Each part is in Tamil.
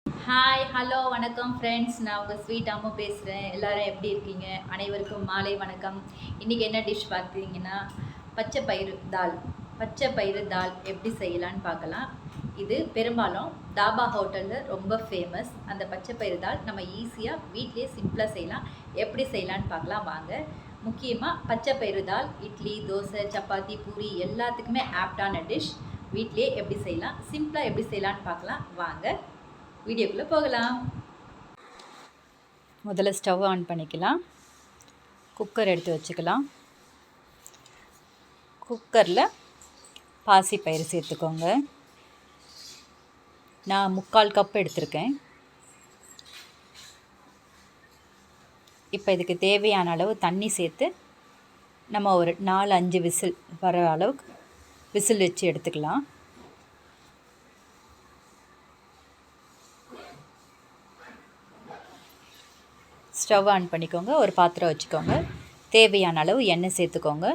ஹாய் ஹலோ வணக்கம் ஃப்ரெண்ட்ஸ். நான் உங்கள் ஸ்வீட் அம்மா பேசுகிறேன். எல்லோரும் எப்படி இருக்கீங்க? அனைவருக்கும் மாலை வணக்கம். இன்றைக்கி என்ன டிஷ் பார்த்தீங்கன்னா பச்சை பயிறு தால். பச்சை பயிறு தால் எப்படி செய்யலான்னு பார்க்கலாம். இது பெரும்பாலும் தாபா ஹோட்டலில் ரொம்ப ஃபேமஸ். அந்த பச்சை பயிறு தால் நம்ம ஈஸியாக வீட்லேயே சிம்பிளாக செய்யலாம். எப்படி செய்யலான்னு பார்க்கலாம் வாங்க. முக்கியமாக பச்சை பயிறு தால் இட்லி, தோசை, சப்பாத்தி, பூரி எல்லாத்துக்குமே ஆப்டான டிஷ். வீட்லேயே எப்படி செய்யலாம், சிம்பிளாக எப்படி செய்யலான்னு பார்க்கலாம் வாங்க. வீடியோக்குள்ளே போகலாம். முதல்ல ஸ்டவ் ஆன் பண்ணிக்கலாம். குக்கர் எடுத்து வச்சுக்கலாம். குக்கரில் பாசிப்பயிறு சேர்த்துக்கோங்க. நான் 3/4 கப் எடுத்திருக்கேன். இப்போ இதுக்கு தேவையான அளவு தண்ணி சேர்த்து நம்ம ஒரு 4-5 விசில் வர அளவுக்கு விசில் வச்சு எடுத்துக்கலாம். ஸ்டவ் ஆன் பண்ணிக்கோங்க. ஒரு பாத்திரம் வச்சுக்கோங்க. தேவையான அளவு எண்ணெய் சேர்த்துக்கோங்க.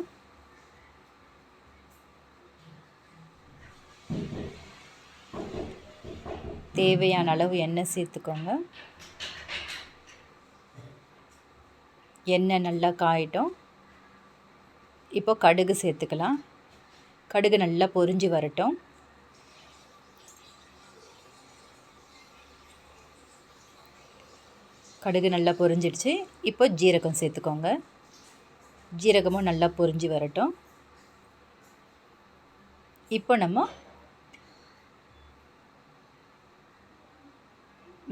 தேவையான அளவு எண்ணெய் சேர்த்துக்கோங்க. எண்ணெய் நல்லா காயட்டும். இப்போ கடுகு சேர்த்துக்கலாம். கடுகு நல்லா பொரிஞ்சு வரட்டும். கடுகு நல்லா பொரிஞ்சிடுச்சு. இப்போ ஜீரகம் சேர்த்துக்கோங்க. ஜீரகமும் நல்லா பொரிஞ்சு வரட்டும். இப்போ நம்ம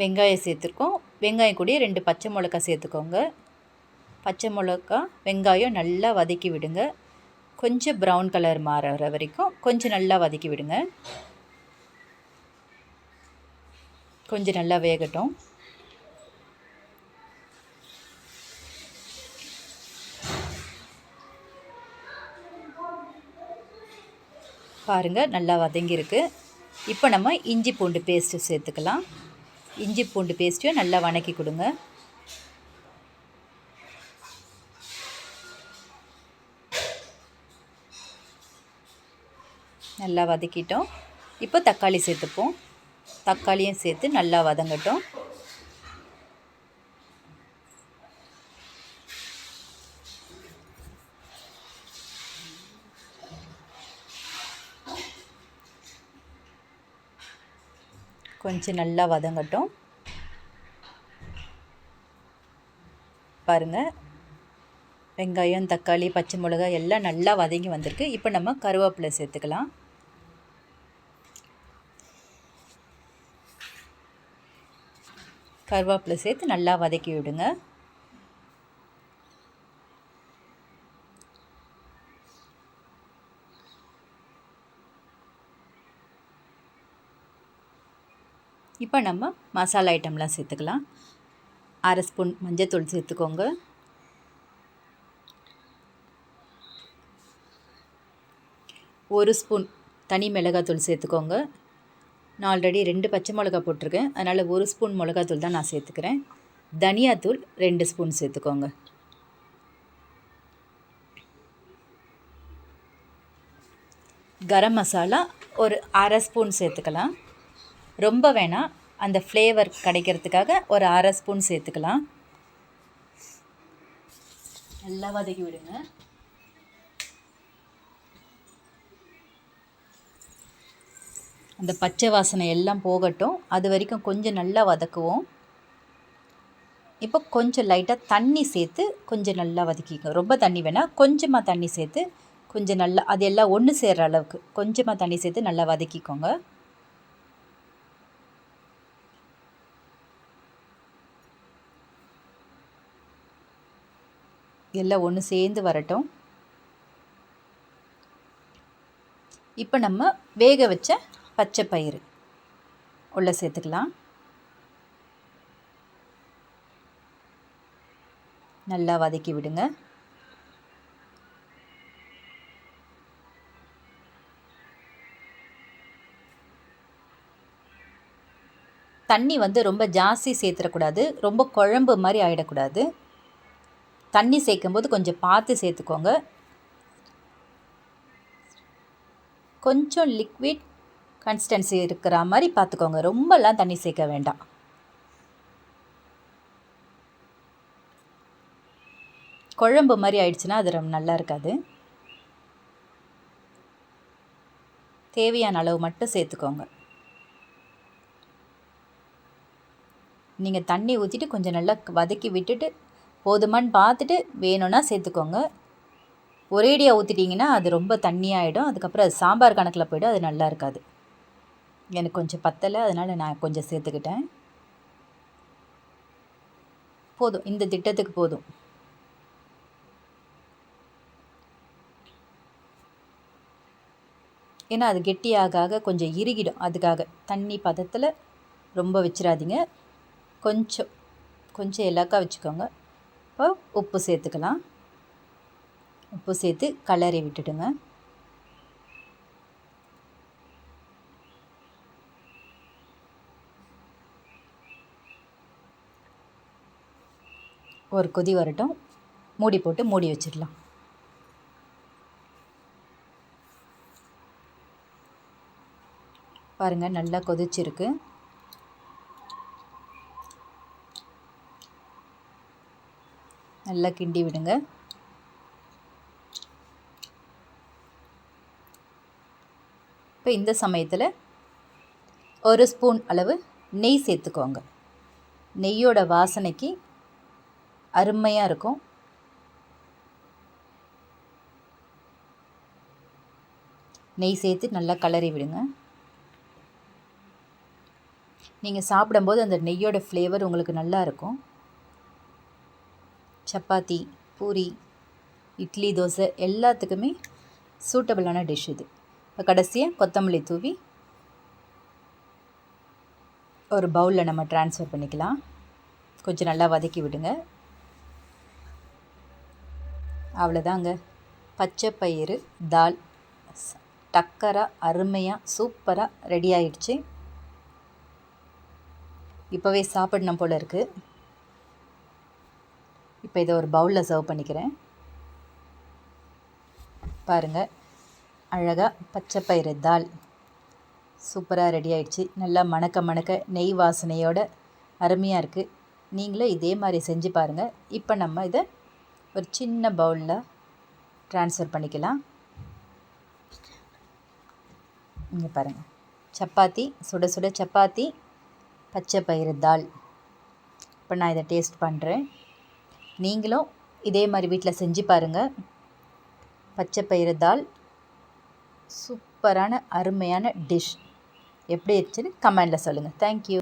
வெங்காயம் சேர்த்துருக்கோம். வெங்காயம் கூட 2 பச்சை மிளகாய் சேர்த்துக்கோங்க. பச்சை மிளகாய் வெங்காயம் நல்லா வதக்கி விடுங்க. கொஞ்சம் ப்ரௌன் கலர் மாறுற வரைக்கும் கொஞ்சம் நல்லா வதக்கி விடுங்க. கொஞ்சம் நல்லா வேகட்டும். பாருங்கள், நல்லா வதங்கியிருக்கு. இப்போ நம்ம இஞ்சி பூண்டு பேஸ்ட்டு சேர்த்துக்கலாம். இஞ்சி பூண்டு பேஸ்ட்டையும் நல்லா வதக்கி கொடுங்க. நல்லா வதக்கிட்டோம். இப்போ தக்காளி சேர்த்துப்போம். தக்காளியும் சேர்த்து நல்லா வதங்கட்டும். கொஞ்சம் நல்லா வதங்கட்டும். பாருங்கள், வெங்காயம், தக்காளி, பச்சை மிளகாய் எல்லாம் நல்லா வதங்கி வந்திருக்கு. இப்போ நம்ம கருவேப்பிலை சேர்த்துக்கலாம். கருவேப்பிலை சேர்த்து நல்லா வதக்கி விடுங்க. இப்போ நம்ம மசாலா ஐட்டம்லாம் சேர்த்துக்கலாம். 1/2 ஸ்பூன் மஞ்சள்தூள் சேர்த்துக்கோங்க. 1 ஸ்பூன் தனி மிளகாத்தூள் சேர்த்துக்கோங்க. நான் ஆல்ரெடி 2 பச்சை மிளகா போட்டிருக்கேன், அதனால் 1 ஸ்பூன் மிளகாத்தூள் தான் நான் சேர்த்துக்கிறேன். தனியாத்தூள் 2 ஸ்பூன் சேர்த்துக்கோங்க. கரம் மசாலா ஒரு 1/2 ஸ்பூன் சேர்த்துக்கலாம். ரொம்ப வேணாம், அந்த ஃப்ளேவர் கிடைக்கிறதுக்காக ஒரு 1/2 ஸ்பூன் சேர்த்துக்கலாம். நல்லா வதக்கி விடுங்க. அந்த பச்சை வாசனை எல்லாம் போகட்டும். அது வரைக்கும் கொஞ்சம் நல்லா வதக்குவோம். இப்போ கொஞ்சம் லைட்டாக தண்ணி சேர்த்து கொஞ்சம் நல்லா வதக்கிக்கோ. ரொம்ப தண்ணி வேணாம், கொஞ்சமாக தண்ணி சேர்த்து கொஞ்சம் நல்லா அது எல்லாம் ஒன்று சேர்கிற அளவுக்கு கொஞ்சமாக தண்ணி சேர்த்து நல்லா வதக்கிக்கோங்க. எல்லாம் ஒன்று சேர்ந்து வரட்டும். இப்போ நம்ம வேக வச்ச பச்சை பயிறு உள்ள சேர்த்துக்கலாம். நல்லா வதக்கி விடுங்க. தண்ணி ரொம்ப ஜாஸ்தி சேர்த்துடக்கூடாது, ரொம்ப குழம்பு மாதிரி ஆகிடக்கூடாது. தண்ணி சேர்க்கும்போது கொஞ்சம் பார்த்து சேர்த்துக்கோங்க. கொஞ்சம் லிக்விட் கன்சிஸ்டன்சி இருக்கிற மாதிரி பார்த்துக்கோங்க. ரொம்பலாம் தண்ணி சேர்க்க வேண்டாம். குழம்பு மாதிரி ஆயிடுச்சுன்னா அது ரொம்ப நல்லா இருக்காது. தேவையான அளவு மட்டும் சேர்த்துக்கோங்க. நீங்கள் தண்ணி ஊற்றிட்டு கொஞ்சம் நல்லா வதக்கி விட்டுட்டு போதுமான்னு பார்த்துட்டு வேணும்னா சேர்த்துக்கோங்க. ஒரேடியாக ஊற்றிட்டிங்கன்னா அது ரொம்ப தண்ணியாகிடும். அதுக்கப்புறம் அது சாம்பார் கணக்கில் போய்டும். அது நல்லா இருக்காது. எனக்கு கொஞ்சம் பத்தலை, அதனால் நான் கொஞ்சம் சேர்த்துக்கிட்டேன். போதும், இந்த திட்டத்துக்கு போதும். ஏன்னா அது கெட்டியாக கொஞ்சம் இறுகிடும். அதுக்காக தண்ணி பதத்தில் ரொம்ப வச்சிடாதீங்க. கொஞ்சம் கொஞ்சம் இலக்கா வச்சுக்கோங்க. இப்போ உப்பு சேர்த்துக்கலாம். உப்பு சேர்த்து கலரி விட்டுடுங்க. ஒரு கொதி வரட்டும். மூடி போட்டு மூடி வச்சிடலாம். பாருங்கள், நல்லா கொதிச்சிருக்கு. நல்லா கிண்டி விடுங்க. இப்போ இந்த சமயத்தில் ஒரு ஸ்பூன் அளவு நெய் சேர்த்துக்கோங்க. நெய்யோட வாசனைக்கு அருமையாக இருக்கும். நெய் சேர்த்து நல்லா கலரி விடுங்க. நீங்கள் சாப்பிடும்போது அந்த நெய்யோட ஃப்ளேவர் உங்களுக்கு நல்லா இருக்கும். சப்பாத்தி, பூரி, இட்லி, தோசை எல்லாத்துக்குமே சூட்டபிளான டிஷ் இது. இப்போ கடைசியாக கொத்தமல்லி தூவி ஒரு பவுலில் நம்ம ட்ரான்ஸ்ஃபர் பண்ணிக்கலாம். கொஞ்சம் நல்லா வதக்கி விடுங்க. அவ்வளோதாங்க, பச்சை பயிறு தால் டக்கராக அருமையாக சூப்பராக ரெடி ஆயிடுச்சு. இப்போவே சாப்பிடணும் போல் இருக்குது. இப்போ இதை ஒரு பவுலில் சர்வ் பண்ணிக்கிறேன். பாருங்கள், அழகாக பச்சை பயிறு தால் சூப்பராக ரெடி ஆயிடுச்சு. நல்லா மணக்க மணக்க நெய் வாசனையோட அருமையாக இருக்குது. நீங்களும் இதே மாதிரி செஞ்சு பாருங்கள். இப்போ நம்ம இதை ஒரு சின்ன பவுலில் ட்ரான்ஸ்ஃபர் பண்ணிக்கலாம். இங்கே பாருங்கள், சப்பாத்தி, சுட சுட சப்பாத்தி, பச்சை பயிறு தால். இப்போ நான் இதை டேஸ்ட் பண்ணுறேன். நீங்களும் இதே மாதிரி வீட்டில் செஞ்சு பாருங்கள். பச்சை பயிறு தால் சூப்பரான அருமையான டிஷ். எப்படி இருந்துச்சுன்னு கமெண்டில் சொல்லுங்கள். தேங்க்யூ.